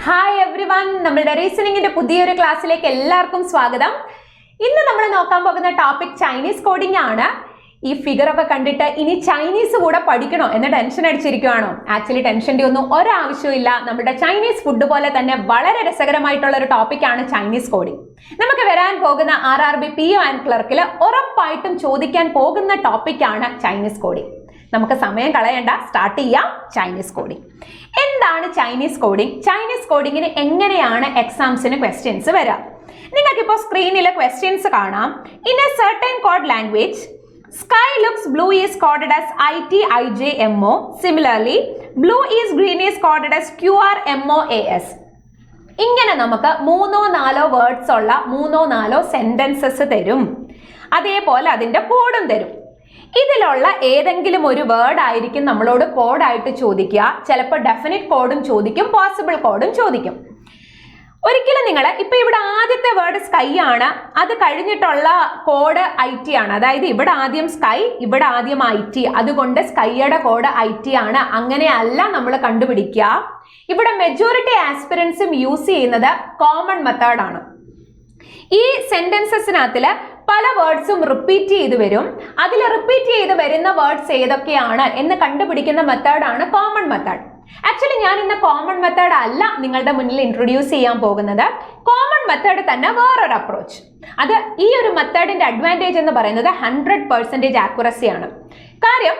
Hi every one, നമ്മുടെ റീസണിങ്ങിന്റെ പുതിയൊരു ക്ലാസ്സിലേക്ക് എല്ലാവർക്കും സ്വാഗതം. ഇന്ന് നമ്മൾ നോക്കാൻ പോകുന്ന ടോപ്പിക് ചൈനീസ് കോഡിംഗ് ആണ്. ഈ ഫിഗർ ഒക്കെ കണ്ടിട്ട് ഇനി ചൈനീസ് കൂടെ പഠിക്കണോ എന്ന് ടെൻഷൻ അടിച്ചിരിക്കുകയാണോ? ആക്ച്വലി ടെൻഷൻ്റെ ഒന്നും ഒരാവശ്യമില്ല. നമ്മുടെ ചൈനീസ് ഫുഡ് പോലെ തന്നെ വളരെ രസകരമായിട്ടുള്ള ഒരു ടോപ്പിക്കാണ് ചൈനീസ് കോഡിംഗ്. നമുക്ക് വരാൻ പോകുന്ന RRB PO ആൻഡ് ക്ലർക്കിൽ ഉറപ്പായിട്ടും ചോദിക്കാൻ പോകുന്ന ടോപ്പിക്കാണ് ചൈനീസ് കോഡിംഗ്. നമുക്ക് സമയം കളയണ്ട, സ്റ്റാർട്ട് ചെയ്യാം. ചൈനീസ് കോഡിംഗ് എന്താണ്? ചൈനീസ് കോഡിംഗ്, ചൈനീസ് കോഡിങ്ങിന് എങ്ങനെയാണ് എക്സാംസിന് ക്വസ്റ്റ്യൻസ് വരിക? നിങ്ങൾക്കിപ്പോൾ സ്ക്രീനിൽ ക്വസ്റ്റ്യൻസ് കാണാം. In A certain code language sky looks blue is coded as ITIJMO. Similarly, blue is green is coded as QRMOAS. ഇങ്ങനെ നമുക്ക് 3-4 വേർഡ്സ് ഉള്ള 3-4 സെന്റൻസസ് തരും. അതേപോലെ അതിന്റെ കോഡും തരും. ഇതിലുള്ള ഏതെങ്കിലും ഒരു വേർഡ് ആയിരിക്കും നമ്മളോട് കോഡായിട്ട് ചോദിക്കുക. ചിലപ്പോൾ ഡെഫിനിറ്റ് കോഡും ചോദിക്കും, പോസിബിൾ കോഡും ചോദിക്കും. ഒരിക്കലും നിങ്ങൾ ഇപ്പൊ ഇവിടെ ആദ്യത്തെ വേർഡ് സ്കൈ ആണ്, അത് കഴിഞ്ഞിട്ടുള്ള കോഡ് IT ആണ്. അതായത് ഇവിടെ ആദ്യം സ്കൈ, ഇവിടെ ആദ്യം IT, അതുകൊണ്ട് സ്കൈയുടെ കോഡ് IT ആണ്. അങ്ങനെയല്ല നമ്മൾ കണ്ടുപിടിക്കുക. ഇവിടെ മെജോറിറ്റി ആസ്പിറൻസും യൂസ് ചെയ്യുന്നത് കോമൺ മെത്തേഡ് ആണ്. ഈ സെന്റൻസസിനകത്തില് പല വേർഡ്സും റിപ്പീറ്റ് ചെയ്ത് വരും. അതിൽ റിപ്പീറ്റ് ചെയ്ത് വരുന്ന വേർഡ്സ് ഏതൊക്കെയാണ് എന്ന് കണ്ടുപിടിക്കുന്ന മെത്തേഡാണ് കോമൺ മെത്തേഡ്. ആക്ച്വലി ഞാൻ ഇന്ന് കോമൺ മെത്തേഡ് അല്ല നിങ്ങളുടെ മുന്നിൽ ഇൻട്രൊഡ്യൂസ് ചെയ്യാൻ പോകുന്നത്. കോമൺ മെത്തേഡ് തന്നെ വേറൊരു അപ്രോച്ച്. അത് ഈ ഒരു മെത്തേഡിന്റെ അഡ്വാൻറ്റേജ് എന്ന് പറയുന്നത് 100% ആക്യുറസി ആണ്. കാര്യം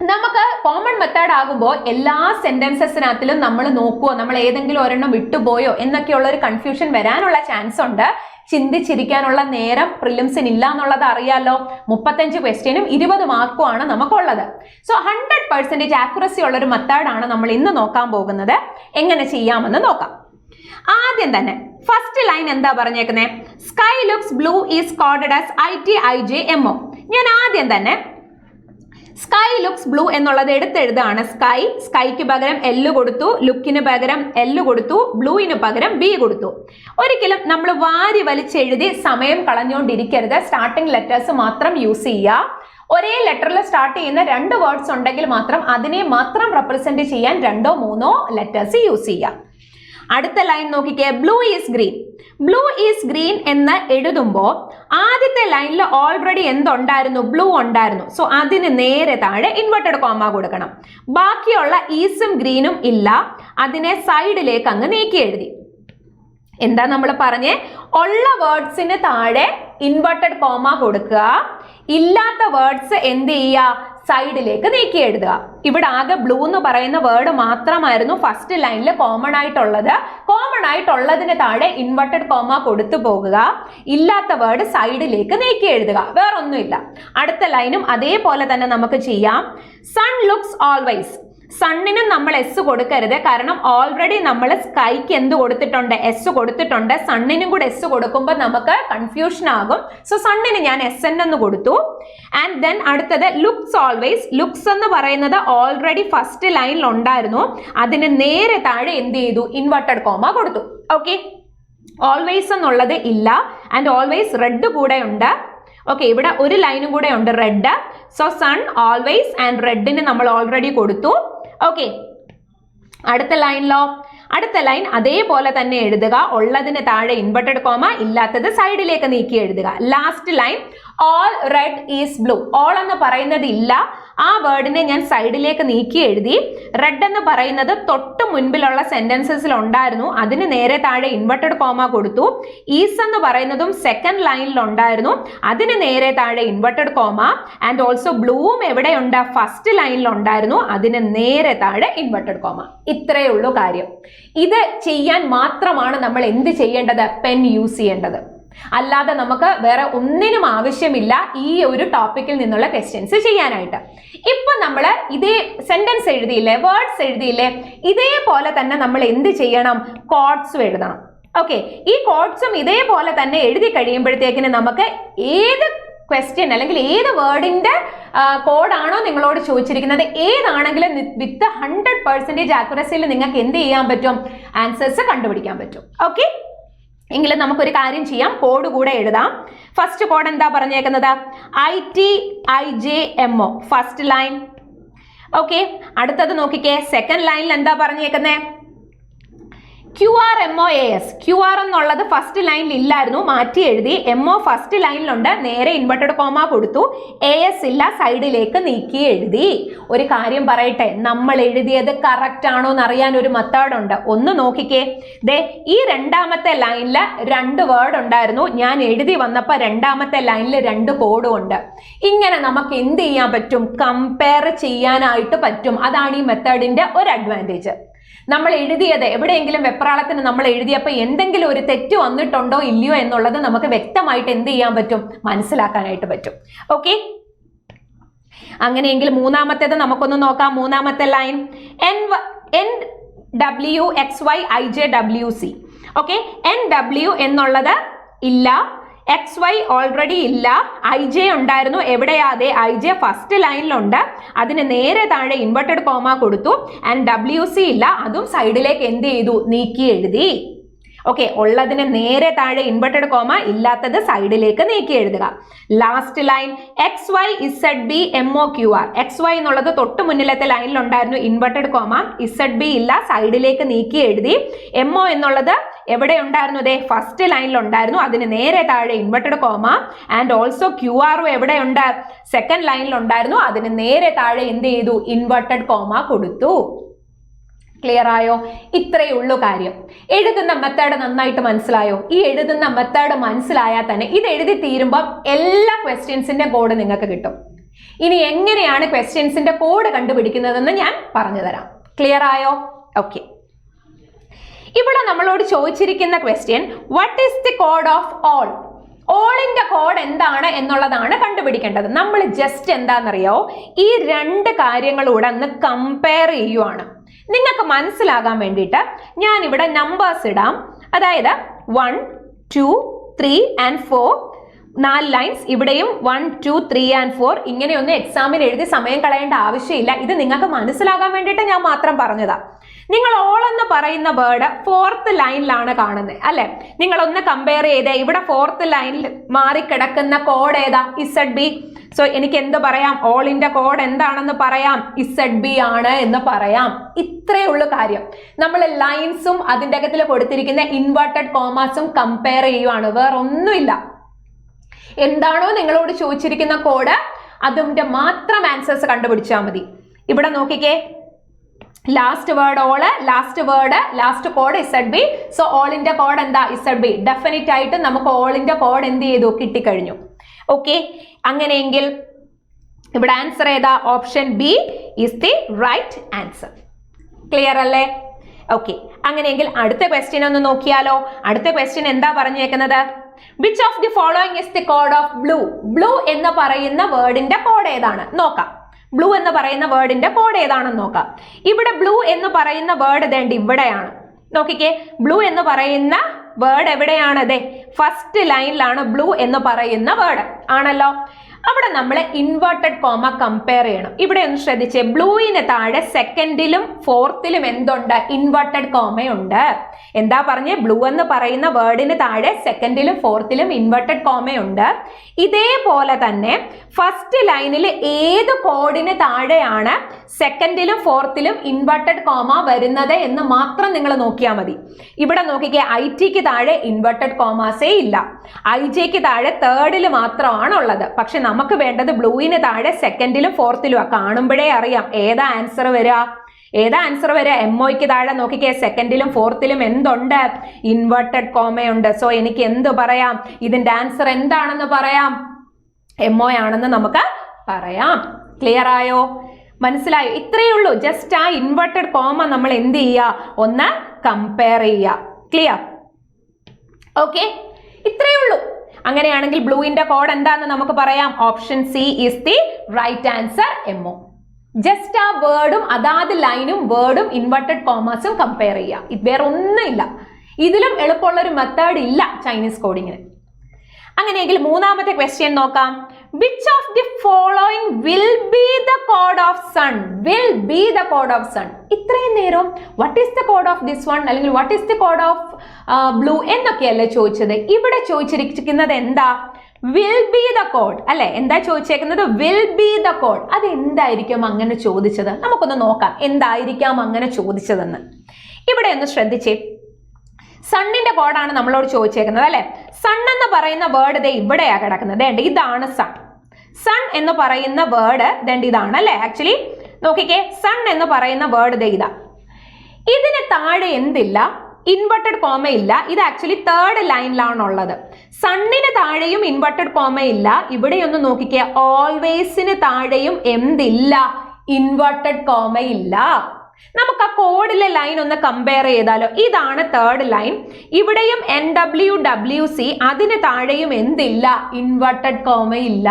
നമുക്ക് കോമൺ മെത്തേഡ് ആകുമ്പോൾ എല്ലാ സെന്റൻസസിനകത്തിലും നമ്മൾ നോക്കുവോ, നമ്മൾ ഏതെങ്കിലും ഒരെണ്ണം വിട്ടുപോയോ എന്നൊക്കെയുള്ള ഒരു കൺഫ്യൂഷൻ വരാനുള്ള ചാൻസ് ഉണ്ട്. ചിന്തിച്ചിരിക്കാനുള്ള നേരം പ്രിലിംസിന് ഇല്ല എന്നുള്ളത് അറിയാലോ. 35 ക്വസ്റ്റ്യനും 20 മാർക്കും ആണ് നമുക്കുള്ളത്. സോ 100% ആക്യുറസി ഉള്ള ഒരു മെത്തേഡാണ് നമ്മൾ ഇന്ന് നോക്കാൻ പോകുന്നത്. എങ്ങനെ ചെയ്യാമെന്ന് നോക്കാം. ആദ്യം തന്നെ ഫസ്റ്റ് ലൈൻ എന്താ പറഞ്ഞേക്കുന്നത്? Sky looks blue is coded as ITIJMO. ഞാൻ ആദ്യം തന്നെ സ്കൈ ലുക്സ് ബ്ലൂ എന്നുള്ളത് എടുത്തെഴുതാണ്. സ്കൈക്ക് പകരം L കൊടുത്തു, ലുക്കിന് പകരം L കൊടുത്തു, ബ്ലൂവിന് പകരം B കൊടുത്തു. ഒരിക്കലും നമ്മൾ വാരി വലിച്ചെഴുതി സമയം കളഞ്ഞുകൊണ്ടിരിക്കരുത്. സ്റ്റാർട്ടിംഗ് ലെറ്റേഴ്സ് മാത്രം യൂസ് ചെയ്യുക. ഒരേ ലെറ്ററിൽ സ്റ്റാർട്ട് ചെയ്യുന്ന 2 വേർഡ്സ് ഉണ്ടെങ്കിൽ മാത്രം അതിനെ മാത്രം റെപ്രസെന്റ് ചെയ്യാൻ 2-3 ലെറ്റേഴ്സ് യൂസ് ചെയ്യുക. അടുത്ത ലൈൻ നോക്കിക്കേ, blue is green. Blue is green എന്ന് എഴുതുമ്പോൾ ആദ്യത്തെ ലൈനിൽ ഓൾറെഡി എന്തുണ്ടായിരുന്നു? ബ്ലൂ ഉണ്ടായിരുന്നു. സോ അതിന് നേരെ താഴെ ഇൻവെർട്ടഡ് കോമ കൊടുക്കണം. ബാക്കിയുള്ള ഈസും ഗ്രീനും ഇല്ല, അതിനെ സൈഡിലേക്ക് അങ്ങ് നീക്കി എഴുതി. എന്താ നമ്മൾ പറഞ്ഞേ? ഉള്ള വേർഡ്സിന് താഴെ ഇൻവെർട്ടഡ് കോമ കൊടുക്കുക, ഇല്ലാത്ത വേർഡ്സ് എന്ത് ചെയ്യുക? സൈഡിലേക്ക് നീക്കി എഴുതുക. ഇവിടെ ആകെ ബ്ലൂ എന്ന് പറയുന്ന വേർഡ് മാത്രമായിരുന്നു ഫസ്റ്റ് ലൈനിൽ കോമൺ ആയിട്ടുള്ളത്. കോമൺ ആയിട്ടുള്ളതിന് താഴെ ഇൻവെർട്ടഡ് കോമ കൊടുത്തു പോകുക, ഇല്ലാത്ത വേർഡ് സൈഡിലേക്ക് നീക്കി എഴുതുക. വേറൊന്നുമില്ല. അടുത്ത ലൈനും അതേപോലെ തന്നെ നമുക്ക് ചെയ്യാം. Sun looks always. സണ്ണിനും നമ്മൾ S കൊടുക്കരുത്. കാരണം ഓൾറെഡി നമ്മൾ സ്കൈക്ക് എന്ത് കൊടുത്തിട്ടുണ്ട്? S കൊടുത്തിട്ടുണ്ട്. സണ്ണിനും കൂടെ S കൊടുക്കുമ്പോൾ നമുക്ക് കൺഫ്യൂഷൻ ആകും. സോ സണ്ണിന് ഞാൻ SN എന്ന് കൊടുത്തു. ആൻഡ് ദെൻ അടുത്തത് ലുക്സ് ഓൾവേസ്. ലുക്സ് എന്ന് പറയുന്നത് ഓൾറെഡി ഫസ്റ്റ് ലൈനിൽ ഉണ്ടായിരുന്നു. അതിന് നേരെ താഴെ എന്ത് ചെയ്തു? ഇൻവെർട്ടഡ് കോമ കൊടുത്തു. ഓക്കെ, ഓൾവേസ് എന്നുള്ളത് ഇല്ല. ആൻഡ് ഓൾവേസ് റെഡ് കൂടെ ഉണ്ട്. ഓക്കെ, ഇവിടെ ഒരു ലൈനും കൂടെ ഉണ്ട് red. So sun always and റെഡിന് നമ്മൾ ഓൾറെഡി കൊടുത്തു. ഓക്കെ, അടുത്ത ലൈനിലോ? അടുത്ത ലൈൻ അതേപോലെ തന്നെ എഴുതുക. ഉള്ളതിന് താഴെ ഇൻവെർട്ടഡ് കോമ, ഇല്ലാത്തത് സൈഡിലേക്ക് നീക്കി എഴുതുക. Last line all red is blue. All എന്ന് പറയുന്നത് ഇല്ല, ആ വേർഡിനെ ഞാൻ സൈഡിലേക്ക് നീക്കി എഴുതി. റെഡ് എന്ന് പറയുന്നത് തൊട്ട് മുൻപിലുള്ള സെന്റൻസസിൽ ഉണ്ടായിരുന്നു, അതിന് നേരെ താഴെ ഇൻവെർട്ടഡ് കോമ കൊടുത്തു. ഈസ് എന്ന് പറയുന്നതും സെക്കൻഡ് ലൈനിൽ ഉണ്ടായിരുന്നു, അതിന് നേരെ താഴെ ഇൻവെർട്ടഡ് കോമ. ആൻഡ് ഓൾസോ ബ്ലൂവും എവിടെയുണ്ട്? ഫസ്റ്റ് ലൈനിൽ ഉണ്ടായിരുന്നു, അതിന് നേരെ താഴെ ഇൻവെർട്ടഡ് കോമ. ഇത്രയേ ഉള്ളൂ കാര്യം. ഇത് ചെയ്യാൻ മാത്രമാണ് നമ്മൾ എന്ത് ചെയ്യേണ്ടത്? പെൻ യൂസ് ചെയ്യേണ്ടത്. അല്ലാതെ നമുക്ക് വേറെ ഒന്നിനും ആവശ്യമില്ല ഈ ഒരു ടോപ്പിക്കിൽ നിന്നുള്ള ക്വസ്റ്റ്യൻസ് ചെയ്യാനായിട്ട്. ഇപ്പൊ നമ്മൾ ഇതേ സെന്റൻസ് എഴുതിയില്ലേ, വേർഡ്സ് എഴുതിയില്ലേ, ഇതേപോലെ തന്നെ നമ്മൾ എന്ത് ചെയ്യണം? കോഡ്സും എഴുതണം. ഓക്കെ, ഈ കോഡ്സും ഇതേപോലെ തന്നെ എഴുതി കഴിയുമ്പോഴത്തേക്കിന് നമുക്ക് ഏത് ക്വസ്റ്റ്യൻ അല്ലെങ്കിൽ ഏത് വേർഡിന്റെ കോഡാണോ നിങ്ങളോട് ചോദിച്ചിരിക്കുന്നത്, ഏതാണെങ്കിലും വിത്ത് 100% ആക്യുറസിയിൽ നിങ്ങൾക്ക് എന്ത് ചെയ്യാൻ പറ്റും? ആൻസേഴ്സ് കണ്ടുപിടിക്കാൻ പറ്റും. ഓക്കെ, എങ്കിലും നമുക്കൊരു കാര്യം ചെയ്യാം, കോഡ് കൂടെ എഴുതാം. ഫസ്റ്റ് കോഡ് എന്താ പറഞ്ഞേക്കുന്നത്? ITIJMO first line. ഓക്കെ, അടുത്തത് നോക്കിക്കേ, സെക്കൻഡ് ലൈനിൽ എന്താ പറഞ്ഞേക്കുന്നത്? QRMOAS. QR എന്നുള്ളത് ഫസ്റ്റ് ലൈനിൽ ഇല്ലായിരുന്നു, മാറ്റി എഴുതി. MO ഫസ്റ്റ് ലൈനിലുണ്ട്, നേരെ ഇൻവെർട്ടഡ് കോമ കൊടുത്തു. AS ഇല്ല, സൈഡിലേക്ക് നീക്കി എഴുതി. ഒരു കാര്യം പറയട്ടെ, നമ്മൾ എഴുതിയത് കറക്റ്റ് ആണോ എന്ന് അറിയാൻ ഒരു മെത്തേഡ് ഉണ്ട്. ഒന്ന് നോക്കിക്കേ, ദേ ഈ രണ്ടാമത്തെ ലൈനിൽ 2 വേർഡ് ഉണ്ടായിരുന്നു. ഞാൻ എഴുതി വന്നപ്പോൾ രണ്ടാമത്തെ ലൈനിൽ 2 കോഡും ഉണ്ട്. ഇങ്ങനെ നമുക്ക് എന്ത് ചെയ്യാൻ പറ്റും? കമ്പയർ ചെയ്യാനായിട്ട് പറ്റും. അതാണ് ഈ മെത്തേഡിന്റെ ഒരു അഡ്വാൻറ്റേജ്. നമ്മൾ എഴുതിയത് എവിടെയെങ്കിലും വെപ്രാളത്തിന് നമ്മൾ എഴുതിയപ്പോൾ എന്തെങ്കിലും ഒരു തെറ്റ് വന്നിട്ടുണ്ടോ ഇല്ലയോ എന്നുള്ളത് നമുക്ക് വ്യക്തമായിട്ട് എന്ത് ചെയ്യാൻ പറ്റും? മനസ്സിലാക്കാനായിട്ട് പറ്റും. ഓക്കെ, അങ്ങനെയെങ്കിൽ മൂന്നാമത്തേത് നമുക്കൊന്ന് നോക്കാം. മൂന്നാമത്തെ ലൈൻ NWXYIJWC. ഓക്കെ, NW എന്നുള്ളത് ഇല്ല, XY ഓൾറെഡി ഇല്ല, IJ ഉണ്ടായിരുന്നു. എവിടെയാ? അതെ, IJ ഫസ്റ്റ് ലൈനിലുണ്ട്, അതിന് നേരെ താഴെ ഇൻവെർട്ടഡ് കോമ കൊടുത്തു. ആൻഡ് WC ഇല്ല, അതും സൈഡിലേക്ക് എന്ത് ചെയ്തു? നീക്കി എഴുതി. ഓക്കെ, ഉള്ളതിന് നേരെ താഴെ ഇൻവെർട്ടഡ് കോമ, ഇല്ലാത്തത് സൈഡിലേക്ക് നീക്കി എഴുതുക. Last line XYZBMOQR. XY എന്നുള്ളത് തൊട്ട് മുന്നിലത്തെ ലൈനിൽ ഉണ്ടായിരുന്നു, ഇൻവെർട്ടഡ് കോമ, ZB ഇല്ല, സൈഡിലേക്ക് നീക്കി എഴുതി. MO എന്നുള്ളത് എവിടെ ഉണ്ടായിരുന്നു? അതെ, ഫസ്റ്റ് ലൈനിൽ ഉണ്ടായിരുന്നു, അതിന് നേരെ താഴെ inverted comma. And also QR എവിടെയുണ്ട്? സെക്കൻഡ് ലൈനിൽ ഉണ്ടായിരുന്നു, അതിന് നേരെ താഴെ എന്ത് ചെയ്തു? ഇൻവെർട്ടഡ് കോമ കൊടുത്തു. ക്ലിയർ ആയോ? ഇത്രയേ ഉള്ളൂ കാര്യം. എഴുതുന്ന മെത്തേഡ് നന്നായിട്ട് മനസ്സിലായോ? ഈ എഴുതുന്ന മെത്തേഡ് മനസ്സിലായാൽ തന്നെ ഇത് എഴുതി തീരുമ്പോൾ എല്ലാ ക്വസ്റ്റ്യൻസിന്റെ കോഡ് നിങ്ങൾക്ക് കിട്ടും. ഇനി എങ്ങനെയാണ് ക്വസ്റ്റ്യൻസിന്റെ കോഡ് കണ്ടുപിടിക്കുന്നതെന്ന് ഞാൻ പറഞ്ഞു തരാം. ക്ലിയർ ആയോ? ഓക്കെ, ഇവിടെ നമ്മളോട് ചോദിച്ചിരിക്കുന്ന question, what is the code of all? ഓളിന്റെ കോഡ് എന്താണ് എന്നുള്ളതാണ് കണ്ടുപിടിക്കേണ്ടത്. നമ്മൾ ജസ്റ്റ് എന്താണെന്നറിയോ, ഈ 2 കാര്യങ്ങളൂടെ ഒന്ന് കമ്പയർ ചെയ്യുവാണ്. നിങ്ങൾക്ക് മനസ്സിലാകാൻ വേണ്ടിയിട്ട് ഞാൻ ഇവിടെ നമ്പേഴ്സ് ഇടാം. അതായത് 1, 2, 3 and 4, 4 ലൈൻസ്. ഇവിടെയും 1, 2, 3 and 4. ഇങ്ങനെയൊന്നും എക്സാമിന് എഴുതി സമയം കളയേണ്ട ആവശ്യമില്ല. ഇത് നിങ്ങൾക്ക് മനസ്സിലാകാൻ വേണ്ടിയിട്ട് ഞാൻ മാത്രം പറഞ്ഞതാ. നിങ്ങൾ ഓൾ എന്ന് പറയുന്ന വേർഡ് 4th ലൈനിലാണ് കാണുന്നത് അല്ലെ? നിങ്ങളൊന്ന് കമ്പയർ ചെയ്തേ, ഇവിടെ 4th ലൈനിൽ മാറിക്കിടക്കുന്ന കോഡ് ഏതാ? ZB. സോ എനിക്ക് എന്ത് പറയാം? ഓളിന്റെ കോഡ് എന്താണെന്ന് പറയാം, ZB ആണ് എന്ന് പറയാം. ഇത്രയേ ഉള്ളൂ കാര്യം. നമ്മൾ ലൈൻസും അതിൻ്റെ അകത്തിൽ കൊടുത്തിരിക്കുന്ന ഇൻവെർട്ടഡ് കോമാസും കമ്പയർ ചെയ്യുവാണ്, വേറെ ഒന്നുമില്ല. എന്താണോ നിങ്ങളോട് ചോദിച്ചിരിക്കുന്ന കോഡ്, അതിന്റെ മാത്രം ആൻസേഴ്സ് കണ്ടുപിടിച്ചാൽ മതി. ഇവിടെ നോക്കിക്കേ, last word all, last code ZB. So ഓളിന്റെ കോഡ് എന്താ? ZB. ഡെഫിനറ്റ് ആയിട്ട് നമുക്ക് ഓളിന്റെ കോഡ് എന്ത് ചെയ്തു? കിട്ടിക്കഴിഞ്ഞു. ഓക്കെ, അങ്ങനെയെങ്കിൽ ഇവിടെ ആൻസർ ഏതാ? Option B is the right answer. Clear അല്ലേ? ഓക്കെ, അങ്ങനെയെങ്കിൽ അടുത്ത ക്വസ്റ്റ്യൻ ഒന്ന് നോക്കിയാലോ. അടുത്ത ക്വസ്റ്റ്യൻ എന്താ പറഞ്ഞേക്കുന്നത്? Which of the following is the code of blue? Blue എന്ന് പറയുന്ന വേർഡിന്റെ കോഡ് ഏതാണ് നോക്കാം. ബ്ലൂ എന്ന് പറയുന്ന വേർഡിന്റെ കോഡ് ഏതാണെന്ന് നോക്കാം. ഇവിടെ ബ്ലൂ എന്ന് പറയുന്ന വേർഡ് ഇതേണ്ട ഇവിടെയാണ്. നോക്കിക്കേ, ബ്ലൂ എന്ന് പറയുന്ന വേർഡ് എവിടെയാണ്? അതെ, ഫസ്റ്റ് ലൈനിലാണ് ബ്ലൂ എന്ന് പറയുന്ന വേർഡ് ആണല്ലോ. അവിടെ നമ്മൾ ഇൻവെർട്ടഡ് കോമ കമ്പയർ ചെയ്യണം. ഇവിടെ ഒന്ന് ശ്രദ്ധിച്ചേ, ബ്ലൂവിന് താഴെ സെക്കൻഡിലും 4th എന്തുണ്ട്? ഇൻവെർട്ടഡ് കോമയുണ്ട്. എന്താ പറഞ്ഞേ? ബ്ലൂ എന്ന് പറയുന്ന വേർഡിന് താഴെ സെക്കൻഡിലും 4th ഇൻവെർട്ടഡ് കോമയുണ്ട്. ഇതേപോലെ തന്നെ ഫസ്റ്റ് ലൈനിൽ ഏത് കോഡിന് താഴെയാണ് സെക്കൻഡിലും 4th ഇൻവെർട്ടഡ് കോമ വരുന്നത് എന്ന് മാത്രം നിങ്ങൾ നോക്കിയാൽ മതി. ഇവിടെ നോക്കിക്കേ, IT താഴെ ഇൻവെർട്ടഡ് കോമാസേ ഇല്ല, IJക്ക് താഴെ 3rd മാത്രമാണ് ഉള്ളത്. പക്ഷെ നമുക്ക് വേണ്ടത് ബ്ലൂവിന് താഴെ സെക്കൻഡിലും 4th കാണുമ്പോഴേ അറിയാം ഏതാ ആൻസർ വരിക. MOയ്ക്ക് താഴെ നോക്കിക്കേ, സെക്കൻഡിലും 4th എന്തുണ്ട്? ഇൻവെർട്ടഡ് കോമയുണ്ട്. സോ എനിക്ക് എന്ത് പറയാം? ഇതിന്റെ ആൻസർ എന്താണെന്ന് പറയാം? MO ആണെന്ന് നമുക്ക് പറയാം. ക്ലിയർ ആയോ? മനസ്സിലായോ? ഇത്രയേ ഉള്ളൂ. ജസ്റ്റ് ആ ഇൻവെർട്ടഡ് കോമ നമ്മൾ എന്ത് ചെയ്യുക? ഒന്ന് കമ്പയർ ചെയ്യുക. ക്ലിയർ? ഓക്കെ, ഇത്രയേ ഉള്ളൂ. അങ്ങനെയാണെങ്കിൽ ബ്ലൂവിന്റെ കോഡ് എന്താന്ന് നമുക്ക് പറയാം. Option C is the right answer, MO. Just ആ വേർഡും അതാത് ലൈനും വേർഡും ഇൻവെർട്ടഡ് കോമേഴ്സും കമ്പയർ ചെയ്യുക. ഇത് വേറെ ഒന്നുമില്ല. ഇതിലും എളുപ്പമുള്ള ഒരു മെത്തേഡ് ഇല്ല ചൈനീസ് കോഡിങ്ങിന്. അങ്ങനെയെങ്കിൽ മൂന്നാമത്തെ ക്വസ്റ്റ്യൻ നോക്കാം. Which of the following will be the code of sun? Will be the code of sun. ഇത്രയും നേരം what is the code of this one അല്ലെങ്കിൽ what is the code of blue എന്നൊക്കെയല്ലേ ചോദിച്ചത്. ഇവിടെ ചോദിച്ചിരിക്കുന്നത് എന്താ? will be the code അല്ലെ? എന്താ ചോദിച്ചേക്കുന്നത്? will be the code. അത് എന്തായിരിക്കും അങ്ങനെ ചോദിച്ചത്? നമുക്കൊന്ന് നോക്കാം എന്തായിരിക്കാം അങ്ങനെ ചോദിച്ചതെന്ന്. ഇവിടെ ഒന്ന് ശ്രദ്ധിച്ചേ. സണ്ണിന്റെ കോഡാണ് നമ്മളോട് ചോദിച്ചേക്കുന്നത് അല്ലെ. സൺ എന്ന് പറയുന്ന വേർഡ് ദേ ഇവിടെയാ കിടക്കുന്നത്. ഇതാണ് സൺ. സൺ എന്ന് പറയുന്ന വേർഡ് ഇതാണ് അല്ലെ. ആക്ച്വലി നോക്കിക്കേ, സൺ എന്ന് പറയുന്ന വേർഡ് ദേ ഇതാ. ഇതിന് താഴെ എന്തില്ല? ഇൻവെർട്ടഡ് കോമ ഇല്ല. ഇത് ആക്ച്വലി തേർഡ് ലൈനിലാണുള്ളത്. സണ്ണിന് താഴെയും ഇൻവെർട്ടഡ് കോമ ഇല്ല. ഇവിടെ ഒന്ന് നോക്കിക്കേ, ഓൾവേസിന് താഴെയും എന്തില്ല? ഇൻവെർട്ടഡ് കോമ ഇല്ല. നമുക്ക് ആ കോഡിലെ ലൈൻ ഒന്ന് കമ്പയർ ചെയ്താലോ. ഇതാണ് തേർഡ് ലൈൻ. ഇവിടെയും NWWC, അതിന് താഴെയും എന്തില്ല? ഇൻവെർട്ടഡ് കോമ ഇല്ല.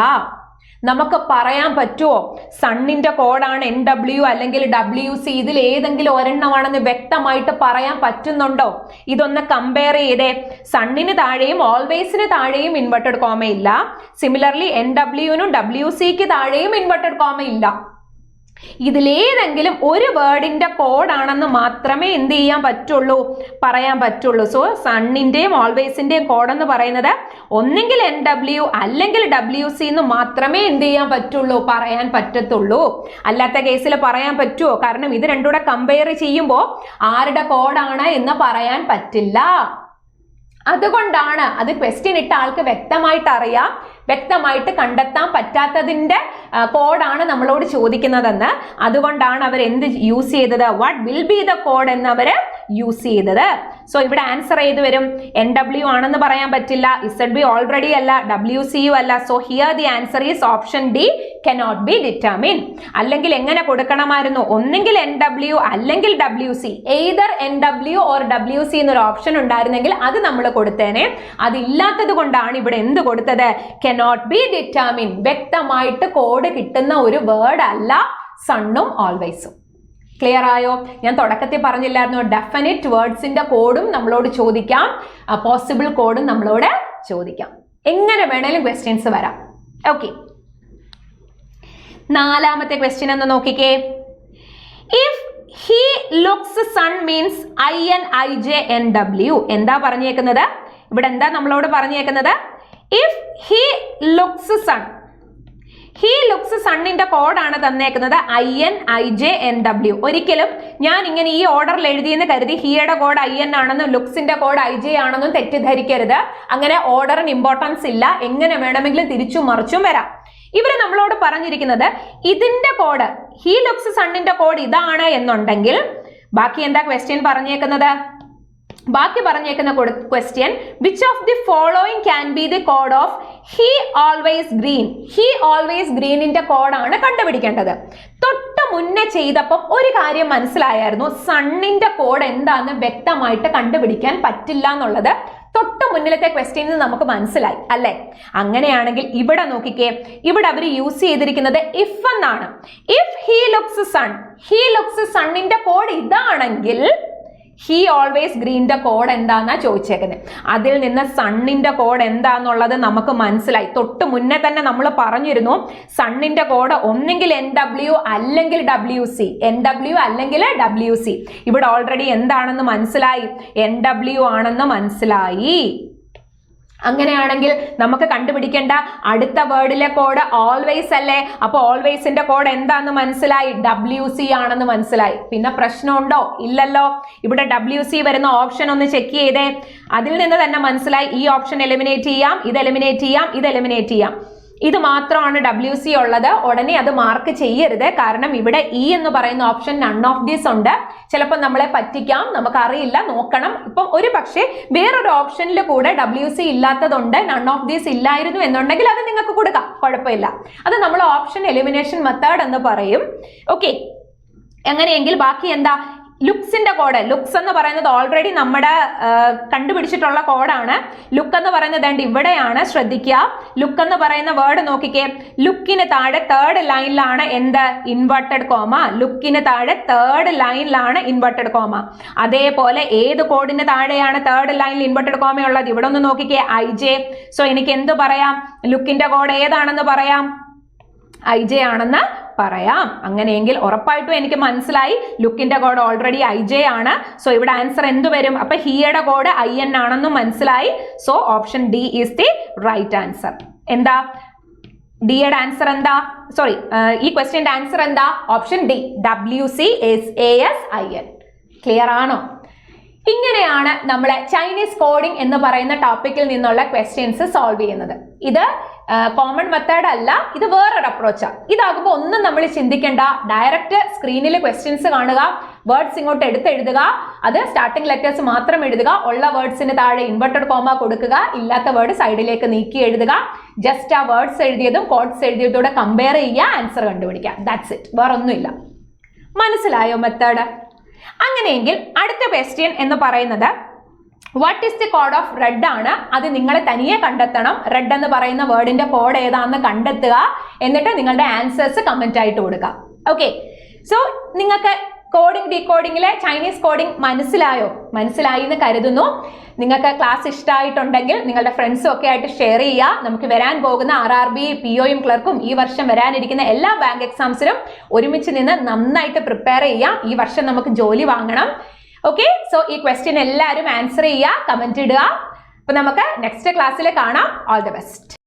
നമുക്ക് പറയാൻ പറ്റുമോ സണ്ണിന്റെ കോഡാണ് NW അല്ലെങ്കിൽ WC, ഇതിൽ ഏതെങ്കിലും ഒരെണ്ണമാണെന്ന് വ്യക്തമായിട്ട് പറയാൻ പറ്റുന്നുണ്ടോ? ഇതൊന്ന് കമ്പയർ ചെയ്തേ. സണ്ണിന് താഴെയും ഓൾവേസിന് താഴെയും ഇൻവെർട്ടഡ് കോമ ഇല്ല. സിമിലർലി NWനും WCക്ക് താഴെയും ഇൻവെർട്ടഡ് കോമ ഇല്ല. ഇതിലേതെങ്കിലും ഒരു വേർഡിന്റെ കോഡാണെന്ന് മാത്രമേ എന്ത് ചെയ്യാൻ പറ്റുള്ളൂ? പറയാൻ പറ്റുള്ളൂ. സോ സണ്ണിന്റെയും ഓൾവേസിന്റെയും കോഡ് എന്ന് പറയുന്നത് ഒന്നെങ്കിൽ NW അല്ലെങ്കിൽ WC എന്ന് മാത്രമേ എന്ത് ചെയ്യാൻ പറ്റുള്ളൂ? പറയാൻ പറ്റത്തുള്ളൂ. അല്ലാത്ത കേസിൽ പറയാൻ പറ്റുമോ? കാരണം ഇത് രണ്ടുകൂടെ കമ്പയർ ചെയ്യുമ്പോൾ ആരുടെ കോഡാണ് എന്ന് പറയാൻ പറ്റില്ല. അതുകൊണ്ടാണ് അത് ക്വസ്റ്റ്യൻ ഇട്ട ആൾക്ക് വ്യക്തമായിട്ട് അറിയാം, വ്യക്തമായിട്ട് കണ്ടെത്താൻ പറ്റാത്തതിന്റെ കോഡാണ് നമ്മളോട് ചോദിക്കുന്നതെന്ന്. അതുകൊണ്ടാണ് അവർ എന്ത് യൂസ് ചെയ്തത്? What will be the code എന്ന് അവർ യൂസ് ചെയ്തത്. സോ ഇവിടെ ആൻസർ ഏത് വരും? NW ആണെന്ന് പറയാൻ പറ്റില്ല. ZB ഓൾറെഡി അല്ല, WCU അല്ല. So here the answer is option D, cannot be determined. അല്ലെങ്കിൽ എങ്ങനെ കൊടുക്കണമായിരുന്നു? ഒന്നെങ്കിൽ NW അല്ലെങ്കിൽ WC. Either NW or WC എന്നൊരു ഓപ്ഷൻ ഉണ്ടായിരുന്നെങ്കിൽ അത് നമ്മൾ കൊടുത്തേനെ. അതില്ലാത്തത് കൊണ്ടാണ് ഇവിടെ എന്ത് കൊടുത്തത്? cannot be determined. വ്യക്തമായിട്ട് കോഡ് കിട്ടുന്ന ഒരു വേർഡ് അല്ല സണ്ണും ഓൾവേസും. ക്ലിയർ ആയോ? ഞാൻ തുടക്കത്തിൽ പറഞ്ഞില്ലായിരുന്നു, ഡെഫിനിറ്റ് വേർഡ്സിന്റെ കോഡും നമ്മളോട് ചോദിക്കാം, പോസിബിൾ കോഡും നമ്മളോട് ചോദിക്കാം. എങ്ങനെ വേണേലും ക്വസ്റ്റ്യൻസ് വരാം. ഓക്കെ, നാലാമത്തെ ക്വസ്റ്റ്യൻ എന്ന് നോക്കിക്കേ. If he looks sun means INIJNW. എന്താ പറഞ്ഞേക്കുന്നത് ഇവിടെ? എന്താ നമ്മളോട് പറഞ്ഞേക്കുന്നത്? If he looks sun, he looks സണ്ണിന്റെ കോഡാണ് തന്നേക്കുന്നത് INIJNW. ഒരിക്കലും ഞാൻ ഇങ്ങനെ ഈ ഓർഡറിൽ എഴുതിയെന്ന് കരുതി ഹിയുടെ കോഡ് IN ആണെന്നും ലുക്സിന്റെ കോഡ് IJ ആണെന്നും തെറ്റിദ്ധരിക്കരുത്. അങ്ങനെ ഓർഡറിന് ഇമ്പോർട്ടൻസ് ഇല്ല. എങ്ങനെ വേണമെങ്കിലും തിരിച്ചും മറിച്ചും വരാം. ഇവര് നമ്മളോട് പറഞ്ഞിരിക്കുന്നത് ഇതിന്റെ കോഡ്, ഹി ലുക്സ് സണ്ണിന്റെ കോഡ് ഇതാണ് എന്നുണ്ടെങ്കിൽ ബാക്കി എന്താ ക്വസ്റ്റ്യൻ പറഞ്ഞേക്കുന്നത്? ബാക്കി പറഞ്ഞേക്കുന്ന question, which of the following can be the code of he always green? He always ഗ്രീനിന്റെ കോഡാണ് കണ്ടുപിടിക്കേണ്ടത്. തൊട്ട് മുന്നേ ചെയ്തപ്പോൾ ഒരു കാര്യം മനസ്സിലായിരുന്നു, സണ്ണിന്റെ കോഡ് എന്താന്ന് വ്യക്തമായിട്ട് കണ്ടുപിടിക്കാൻ പറ്റില്ല എന്നുള്ളത് തൊട്ട് മുന്നിലത്തെ ക്വസ്റ്റ്യനിൽ നമുക്ക് മനസ്സിലായി അല്ലെ? അങ്ങനെയാണെങ്കിൽ ഇവിടെ നോക്കിക്കേ, ഇവിടെ അവർ യൂസ് ചെയ്തിരിക്കുന്നത് ഇഫ് എന്നാണ്. If he looks sun, he looks സണ്ണിന്റെ കോഡ് ഇതാണെങ്കിൽ ഹി ഓൾവേസ് ഗ്രീന്റെ കോഡ് എന്താന്നാ ചോദിച്ചേക്കുന്നത്. അതിൽ നിന്ന് സണ്ണിന്റെ കോഡ് എന്താന്നുള്ളത് നമുക്ക് മനസ്സിലായി. തൊട്ട് മുന്നേ തന്നെ നമ്മൾ പറഞ്ഞിരുന്നു സണ്ണിന്റെ കോഡ് ഒന്നെങ്കിൽ NW അല്ലെങ്കിൽ WC, NW അല്ലെങ്കിൽ WC. ഇവിടെ ഓൾറെഡി എന്താണെന്ന് മനസ്സിലായി? NW ആണെന്ന് മനസ്സിലായി. അങ്ങനെയാണെങ്കിൽ നമുക്ക് കണ്ടുപിടിക്കേണ്ട അടുത്ത വേർഡിലെ കോഡ് ഓൾവേസ് അല്ലേ? അപ്പൊ ഓൾവേസിന്റെ കോഡ് എന്താന്ന് മനസ്സിലായി? WC ആണെന്ന് മനസ്സിലായി. പിന്നെ പ്രശ്നമുണ്ടോ? ഇല്ലല്ലോ. ഇവിടെ WC വരുന്ന ഓപ്ഷൻ ഒന്ന് ചെക്ക് ചെയ്തേ. അതിൽ നിന്ന് തന്നെ മനസ്സിലായി ഈ ഓപ്ഷൻ എലിമിനേറ്റ് ചെയ്യാം, ഇത് എലിമിനേറ്റ് ചെയ്യാം, ഇത് എലിമിനേറ്റ് ചെയ്യാം. ഇത് മാത്രമാണ് WC ഉള്ളത്. ഉടനെ അത് മാർക്ക് ചെയ്യരുത്. കാരണം ഇവിടെ E എന്ന് പറയുന്ന ഓപ്ഷൻ നൺ ഓഫ് ദീസ് ഉണ്ട്. ചിലപ്പോൾ നമ്മളെ പറ്റിക്കാം, നമുക്കറിയില്ല, നോക്കണം. ഇപ്പം ഒരു പക്ഷേ വേറൊരു ഓപ്ഷനിൽ കൂടെ WC ഇല്ലാത്തതുണ്ട്, നൺ ഓഫ് ദീസ് ഇല്ലായിരുന്നു എന്നുണ്ടെങ്കിൽ അത് നിങ്ങൾക്ക് കൊടുക്കാം, കുഴപ്പമില്ല. അത് നമ്മൾ ഓപ്ഷൻ എലിമിനേഷൻ മെത്തേഡ് എന്ന് പറയും. ഓക്കെ, എങ്ങനെയെങ്കിൽ ബാക്കി എന്താ? ലുക്സിന്റെ കോഡ്, ലുക്സ് എന്ന് പറയുന്നത് ഓൾറെഡി നമ്മുടെ കണ്ടുപിടിച്ചിട്ടുള്ള കോഡാണ്. ലുക്ക് എന്ന് പറയുന്നത് ഇവിടെയാണ്, ശ്രദ്ധിക്കുക. ലുക്ക് എന്ന് പറയുന്ന വേർഡ് നോക്കിക്കേ, ലുക്കിന് താഴെ തേർഡ് ലൈനിലാണ് എന്ത്? Inverted comma. ലുക്കിന് താഴെ തേർഡ് ലൈനിലാണ് ഇൻവെർട്ടഡ് കോമ. അതേപോലെ ഏത് കോഡിന് താഴെയാണ് തേർഡ് ലൈനിൽ ഇൻവെർട്ടഡ് കോമ ഉള്ളത്? ഇവിടെ ഒന്ന് നോക്കിക്കേ, IJ. സോ എനിക്ക് എന്ത് പറയാം? ലുക്കിന്റെ കോഡ് ഏതാണെന്ന് പറയാം? IJ ആണെന്ന് പറയാം. അങ്ങനെയെങ്കിൽ ഉറപ്പായിട്ടും എനിക്ക് മനസ്സിലായി ലുക്കിന്റെ കോഡ് ഓൾറെഡി IJ ആണ്. സോ ഇവിടെ ആൻസർ എന്ത് വരും? അപ്പൊ ഹിയുടെ കോഡ് IN ആണെന്നും മനസ്സിലായി. So option D is the right answer. എന്താ ഡിയുടെ ആൻസർ? എന്താ സോറി, ഈ ക്വസ്റ്റ്യന്റെ ആൻസർ എന്താ? Option D, WCSASIN. ക്ലിയർ ആണോ? ഇങ്ങനെയാണ് നമ്മൾ ചൈനീസ് കോഡിംഗ് എന്ന് പറയുന്ന ടോപ്പിക്കിൽ നിന്നുള്ള ക്വസ്റ്റ്യൻസ് സോൾവ് ചെയ്യുന്നത്. ഇത് കോമൺ മെത്തേഡ് അല്ല, ഇത് വേറൊരു അപ്രോച്ചാണ്. ഇതാകുമ്പോൾ ഒന്നും നമ്മൾ ചിന്തിക്കേണ്ട, ഡയറക്റ്റ് സ്ക്രീനിൽ ക്വസ്റ്റ്യൻസ് കാണുക, വേർഡ്സ് ഇങ്ങോട്ട് എടുത്തെഴുതുക, അത് സ്റ്റാർട്ടിംഗ് ലെറ്റേഴ്സ് മാത്രം എഴുതുക, ഉള്ള വേർഡ്സിന് താഴെ ഇൻവെർട്ടഡ് കോമ കൊടുക്കുക, ഇല്ലാത്ത വേർഡ് സൈഡിലേക്ക് നീക്കി എഴുതുക, ജസ്റ്റ് ആ വേർഡ്സ് എഴുതിയതും കോഡ്സ് എഴുതിയതോടെ കമ്പയർ ചെയ്യുക, ആൻസർ കണ്ടുപിടിക്കുക. ദാറ്റ്സ് ഇറ്റ്, വേറെ ഒന്നുമില്ല. മനസ്സിലായോ മെത്തേഡ്? അങ്ങനെയെങ്കിൽ അടുത്ത ക്വസ്റ്റ്യൻ എന്ന് പറയുന്നത് what is the code of red ആണ്. അത് നിങ്ങൾ തനിയെ കണ്ടെത്തണം. റെഡ് എന്ന് പറയുന്ന വേർഡിന്റെ കോഡ് ഏതാണെന്ന് കണ്ടെത്തുക, എന്നിട്ട് നിങ്ങളുടെ ആൻസേഴ്സ് കമന്റ് ആയിട്ട് കൊടുക്കുക. ഓക്കെ, സോ നിങ്ങൾക്ക് കോഡിംഗ് ഡീകോഡിംഗിലെ ചൈനീസ് കോഡിംഗ് മനസ്സിലായി എന്ന് കരുതുന്നു. നിങ്ങൾക്ക് ക്ലാസ് ഇഷ്ടമായിട്ടുണ്ടെങ്കിൽ നിങ്ങളുടെ ഫ്രണ്ട്സും ഒക്കെ ആയിട്ട് ഷെയർ ചെയ്യുക. നമുക്ക് വരാൻ പോകുന്ന RRB, POയും ക്ലർക്കും ഈ വർഷം വരാനിരിക്കുന്ന എല്ലാ ബാങ്ക് എക്സാംസിനും ഒരുമിച്ച് നിന്ന് നന്നായിട്ട് പ്രിപ്പയർ ചെയ്യാം. ഈ വർഷം നമുക്ക് ജോലി വാങ്ങണം. ഓക്കെ, സോ ഈ ക്വസ്റ്റ്യൻ എല്ലാവരും ആൻസർ ചെയ്യുക, കമന്റ് ഇടുക. അപ്പൊ നമുക്ക് നെക്സ്റ്റ് ക്ലാസ്സിൽ കാണാം. All the best.